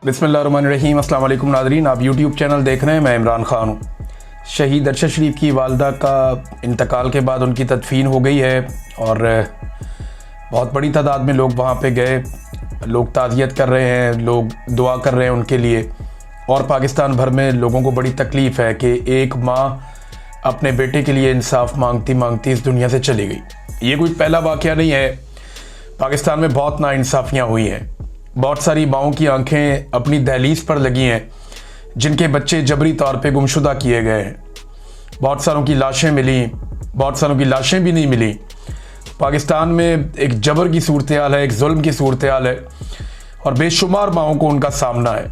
बिस्मिल्लाहिर्रहमानिर्रहीम। अस्सलाम वालेकुम नाज़रीन, आप यूट्यूब चैनल देख रहे हैं। मैं इमरान ख़ान हूँ। शहीद अरशद शरीफ की वालदा का इंतकाल के बाद उनकी तदफीन हो गई है और बहुत बड़ी तादाद में लोग वहाँ पे गए। लोग ताज़ियत कर रहे हैं, लोग दुआ कर रहे हैं उनके लिए। और पाकिस्तान भर में लोगों को बड़ी तकलीफ़ है कि एक माँ अपने बेटे के लिए इंसाफ मांगती मांगती इस दुनिया से चली गई। ये कोई पहला वाक़या नहीं है। पाकिस्तान में बहुत नाइंसाफ़ियाँ हुई हैं। बहुत सारी माँओं की आंखें अपनी दहलीज पर लगी हैं जिनके बच्चे जबरी तौर पे गुमशुदा किए गए हैं। बहुत सारों की लाशें मिली, बहुत सारों की लाशें भी नहीं मिली। पाकिस्तान में एक जबर की सूरत हाल है, एक जुल्म की सूरत हाल है और बेशुमार माँओं को उनका सामना है।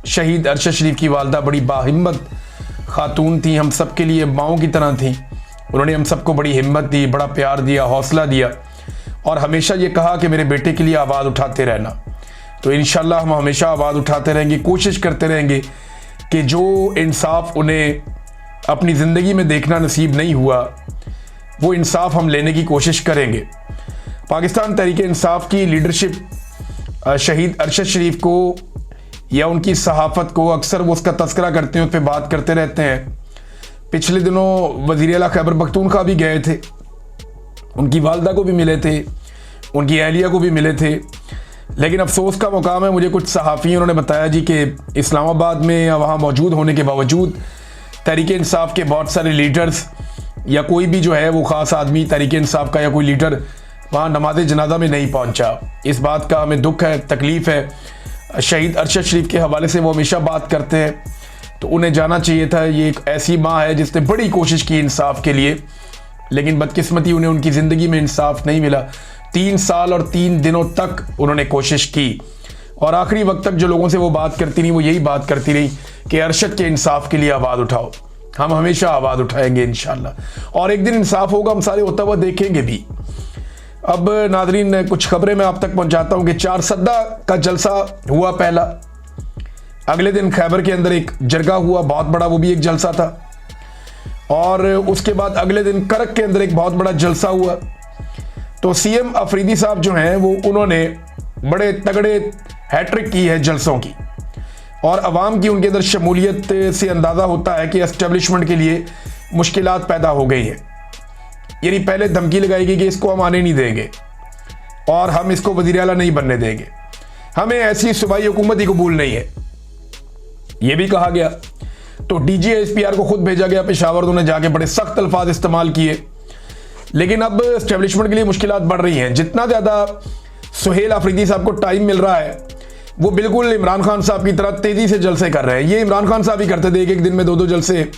शहीद अरशद शरीफ की वालदा बड़ी बाहिम्मत खातून थी, हम सब के लिए माँओं की तरह थी। उन्होंने हम सबको बड़ी हिम्मत दी, बड़ा प्यार दिया, हौसला दिया और हमेशा ये कहा कि मेरे बेटे के लिए आवाज़ उठाते रहना। तो इंशाल्लाह हम हमेशा आवाज़ उठाते रहेंगे, कोशिश करते रहेंगे कि जो इंसाफ उन्हें अपनी ज़िंदगी में देखना नसीब नहीं हुआ वो इंसाफ हम लेने की कोशिश करेंगे। पाकिस्तान तहरीक इंसाफ की लीडरशिप शहीद अरशद शरीफ को या उनकी सहाफ़त को अक्सर वो उसका तस्करा करते हैं, उस पर बात करते रहते हैं। पिछले दिनों वज़ीर आला खैबर पख्तूनख्वा भी गए थे, उनकी वालदा को भी मिले थे, उनकी अहलिया को भी मिले थे। लेकिन अफसोस का मुकाम है, मुझे कुछ सहाफ़ी उन्होंने बताया जी कि इस्लामाबाद में या वहाँ मौजूद होने के बावजूद तहरीक इंसाफ के बहुत सारे लीडर्स या कोई भी जो है वो ख़ास आदमी तहरीक इंसाफ का या कोई लीडर वहाँ नमाज जनाजा में नहीं पहुँचा। इस बात का हमें दुख है, तकलीफ़ है। शहीद अरशद शरीफ के हवाले से वो हमेशा बात करते हैं, तो उन्हें जाना चाहिए था। ये एक ऐसी माँ है जिसने बड़ी कोशिश की इंसाफ के लिए, लेकिन बदकिस्मती उन्हें उनकी ज़िंदगी में इंसाफ नहीं मिला। 3 साल और 3 दिनों तक उन्होंने कोशिश की और आखिरी वक्त तक जो लोगों से वो बात करती रही वो यही बात करती रही कि अरशद के इंसाफ के लिए आवाज़ उठाओ। हम हमेशा आवाज़ उठाएंगे इंशाल्लाह और एक दिन इंसाफ होगा, हम सारे होता हुआ देखेंगे भी। अब नाजरीन, कुछ खबरें मैं आप तक पहुंचाता हूं कि 4 सद्दा का जलसा हुआ पहला। अगले दिन खैबर के अंदर एक जरगा हुआ बहुत बड़ा, वो भी एक जलसा था। और उसके बाद अगले दिन करक के अंदर एक बहुत बड़ा जलसा हुआ। तो सीएम अफरीदी साहब जो हैं वो उन्होंने बड़े तगड़े हैट्रिक की है जलसों की और अवाम की उनके अंदर शमूलियत से अंदाज़ा होता है कि एस्टेब्लिशमेंट के लिए मुश्किलात पैदा हो गई हैं। यानी पहले धमकी लगाई गई कि इसको हम आने नहीं देंगे और हम इसको वज़ीर आला नहीं बनने देंगे, हमें ऐसी सूबाई हुकूमत ही कबूल नहीं है, ये भी कहा गया। तो DGSPR को खुद भेजा गया पेशावर, उन्होंने जाके बड़े सख्त अल्फाज इस्तेमाल किए। लेकिन अब एस्टेब्लिशमेंट के लिए मुश्किलात बढ़ रही हैं। जितना ज़्यादा सुहेल अफरीदी साहब को टाइम मिल रहा है वो बिल्कुल इमरान खान साहब की तरह तेज़ी से जलसे कर रहे हैं। ये इमरान खान साहब ही करते थे, एक दिन में 2-2 जलसे,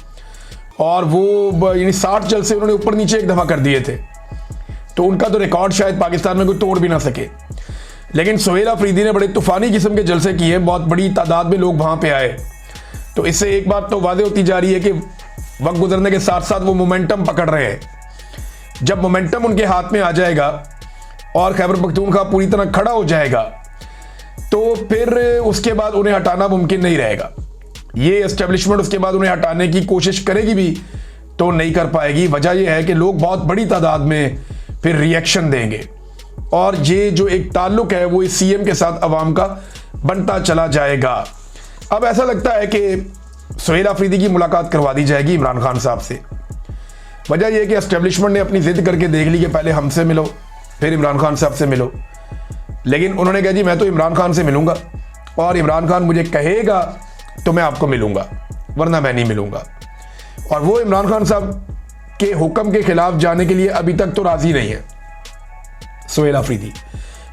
और वो यानी 60 जलसे उन्होंने ऊपर नीचे एक दफ़ा कर दिए थे। तो उनका तो रिकॉर्ड शायद पाकिस्तान में कोई तोड़ भी ना सके। लेकिन सुहेल अफरीदी ने बड़े तूफ़ानी किस्म के जलसे किए, बहुत बड़ी तादाद में लोग वहाँ पर आए। तो इससे एक बात तो वादे होती जा रही है कि वक्त गुजरने के साथ साथ वो मोमेंटम पकड़ रहे हैं। जब मोमेंटम उनके हाथ में आ जाएगा और खैबर पख्तूनख्वा पूरी तरह खड़ा हो जाएगा तो फिर उसके बाद उन्हें हटाना मुमकिन नहीं रहेगा। ये एस्टेब्लिशमेंट उसके बाद उन्हें हटाने की कोशिश करेगी भी तो नहीं कर पाएगी। वजह यह है कि लोग बहुत बड़ी तादाद में फिर रिएक्शन देंगे और ये जो एक ताल्लुक है वो इस सीएम के साथ अवाम का बनता चला जाएगा। अब ऐसा लगता है कि सुहेल अफरीदी की मुलाकात करवा दी जाएगी इमरान खान साहब से। वजह यह कि एस्टेब्लिशमेंट ने अपनी ज़िद करके देख ली कि पहले हमसे मिलो फिर इमरान खान साहब से मिलो। लेकिन उन्होंने कहा जी मैं तो इमरान खान से मिलूंगा और इमरान खान मुझे कहेगा तो मैं आपको मिलूंगा, वरना मैं नहीं मिलूंगा। और वो इमरान खान साहब के हुक्म के खिलाफ जाने के लिए अभी तक तो राजी नहीं है सुहेल अफरीदी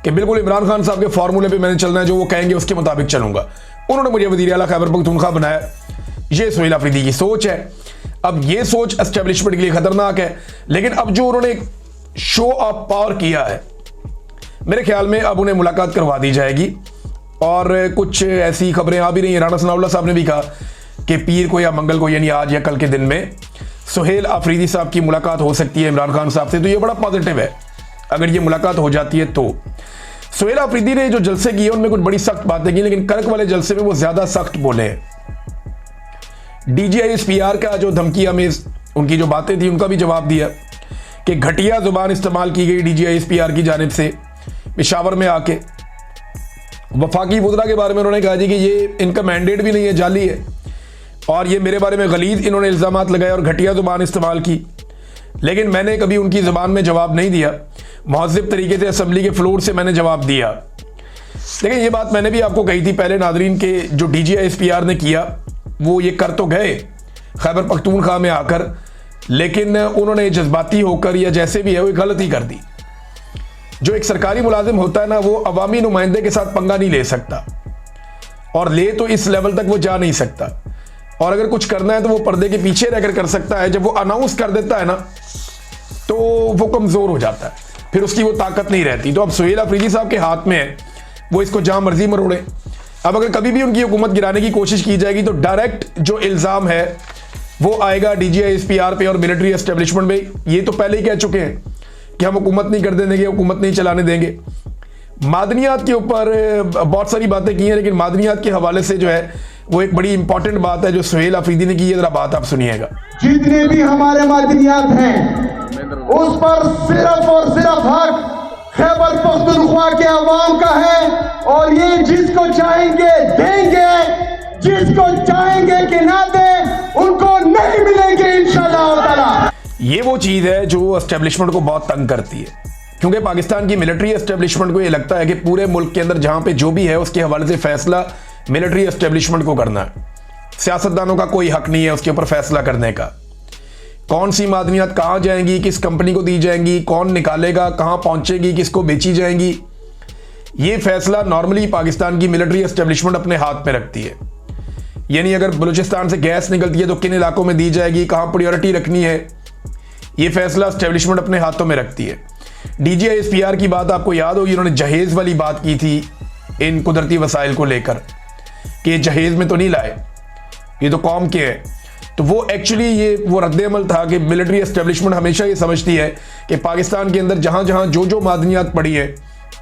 कि बिल्कुल इमरान खान साहब के फॉर्मूले पे मैंने चलना है, जो वो कहेंगे उसके मुताबिक चलूंगा। उन्होंने मुझे वज़ीर आला खैबर पख्तूनख्वा बनाया, ये सुहेल अफरीदी की सोच है। अब ये सोच एस्टेब्लिशमेंट के लिए खतरनाक है। लेकिन अब जो उन्होंने शो ऑफ पावर किया है, मेरे ख्याल में अब उन्हें मुलाकात करवा दी जाएगी। और कुछ ऐसी खबरें आ भी रही हैं, राणा सनाउल्लाह साहब ने भी कहा कि पीर को या मंगल को यानी आज या कल के दिन में सुहेल अफरीदी साहब की मुलाकात हो सकती है इमरान खान साहब से। तो ये बड़ा पॉजिटिव है अगर ये मुलाकात हो जाती है तो। सुहेल अफरीदी ने जो जलसे किए उनमें कुछ बड़ी सख्त बातें की, लेकिन करक वाले जलसे में वो ज़्यादा सख्त बोले हैं। DGSPR का जो धमकी अमेज उनकी जो बातें थी उनका भी जवाब दिया कि घटिया जुबान इस्तेमाल की गई DGSPR की जानिब से पेशावर में आके, वफाकी वुज़रा के बारे में उन्होंने कहा जी कि ये इनका मैंडेट भी नहीं है, जाली है, और ये मेरे बारे में गलीज़ इन्होंने इल्ज़ामात लगाए और घटिया ज़ुबान इस्तेमाल की। लेकिन मैंने कभी उनकी ज़ुबान में जवाब नहीं दिया, मुहज़्ज़ब तरीके से असम्बली के फ्लोर से मैंने जवाब दिया। लेकिन ये बात मैंने भी आपको कही थी पहले नाज़रीन के जो DGISPR ने किया वो ये कर तो गए खैबर पख्तूनख्वा में आकर, लेकिन उन्होंने जज्बाती होकर या जैसे भी है वो गलती कर दी। जो एक सरकारी मुलाजिम होता है ना, वो अवामी नुमाइंदे के साथ पंगा नहीं ले सकता, और ले तो इस लेवल तक वो जा नहीं सकता, और अगर कुछ करना है तो वो पर्दे के पीछे रहकर कर सकता है। जब वो अनाउंस कर देता है ना तो वो कमज़ोर हो जाता है, फिर उसकी वो ताकत नहीं रहती। तो अब सुहेल अफरीदी साहब के हाथ में है, वो इसको जहां मर्जी मरोड़े। अब अगर कभी भी उनकी हुकूमत गिराने की कोशिश की जाएगी तो डायरेक्ट जो इल्ज़ाम है वो आएगा DGISPR पे और मिलिट्री एस्टेब्लिशमेंट पे। ये तो पहले ही कह चुके हैं कि हम हुकूमत नहीं कर देंगे, हुकूमत नहीं चलाने देंगे। मादनियात के ऊपर बहुत सारी बातें की हैं, लेकिन मादनियात के हवाले से जो है वो एक बड़ी इंपॉर्टेंट बात है जो सुहेल अफरीदी ने की है। जरा बात आप सुनिएगा। जितने भी हमारे मादनियात हैं उस पर सिर्फ और सिर्फ हक खैबर पख्तूनख्वा के अवाम का है, और ये जिसको चाहेंगे देंगे, जिसको चाहेंगे कि ना दे उनको नहीं मिलेंगे इंशाअल्लाह ताला। ये वो चीज़ है जो एस्टेब्लिशमेंट को बहुत तंग करती है, क्योंकि पाकिस्तान की मिलिट्री एस्टेब्लिशमेंट को ये लगता है कि पूरे मुल्क के अंदर जहां पे जो भी है उसके हवाले से फैसला मिलिट्री एस्टेब्लिशमेंट को करना है। सियासतदानों का कोई हक नहीं है उसके ऊपर फैसला करने का। कौन सी मादनियात कहाँ जाएंगी, किस कंपनी को दी जाएंगी, कौन निकालेगा, कहाँ पहुंचेगी, किसको बेची जाएंगी, ये फैसला नॉर्मली पाकिस्तान की मिलिट्री एस्टेब्लिशमेंट अपने हाथ में रखती है। यानी अगर बलूचिस्तान से गैस निकलती है तो किन इलाकों में दी जाएगी, कहाँ प्रायोरिटी रखनी है, ये फैसला एस्टेब्लिशमेंट अपने हाथों में रखती है। DGISPR की बात आपको याद होगी, उन्होंने जहेज वाली बात की थी इन कुदरती वसाइल को लेकर कि जहेज में तो नहीं लाए, ये तो कौम के है। तो वो एक्चुअली ये वो रद्द-ए-अमल था कि मिलिट्री एस्टेब्लिशमेंट हमेशा ये समझती है कि पाकिस्तान के अंदर जहां जहां जो जो मादनियात पड़ी है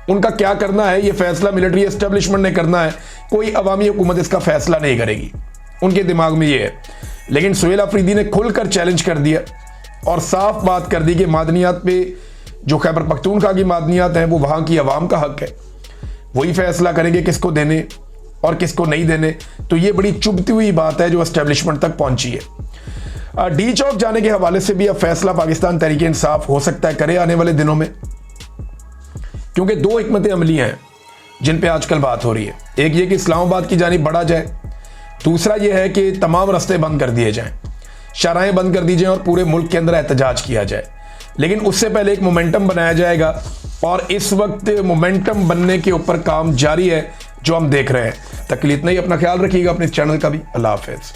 उनका क्या करना है, ये फैसला मिलिट्री एस्टेब्लिशमेंट ने करना है, कोई अवामी हुकूमत इसका फैसला नहीं करेगी। उनके दिमाग में ये है। लेकिन सुहेल अफरीदी ने खुलकर चैलेंज कर दिया और साफ बात कर दी कि मादनियात पे जो खैबर पख्तूनख्वा की मादनियात हैं वो वहाँ की आवाम का हक है, वही फैसला करेंगे किसको देने और किसको नहीं देने। तो ये बड़ी चुभती हुई बात है जो एस्टेब्लिशमेंट तक पहुंची है। डी चौक जाने के हवाले से भी अब फैसला पाकिस्तान तहरीक इंसाफ हो सकता है करे आने वाले दिनों में, क्योंकि दो हिकमत अमलियाँ हैं जिन पे आजकल बात हो रही है। एक ये कि इस्लामाबाद की जानिब बढ़ा जाए, दूसरा ये है कि तमाम रास्ते बंद कर दिए जाएं, शराहें बंद कर दी जाएं और पूरे मुल्क के अंदर एहतजाज किया जाए। लेकिन उससे पहले एक मोमेंटम बनाया जाएगा और इस वक्त मोमेंटम बनने के ऊपर काम जारी है जो हम देख रहे हैं। तकलीफ नहीं, अपना ख्याल रखिएगा, अपने चैनल का भी। अल्लाह हाफिज़।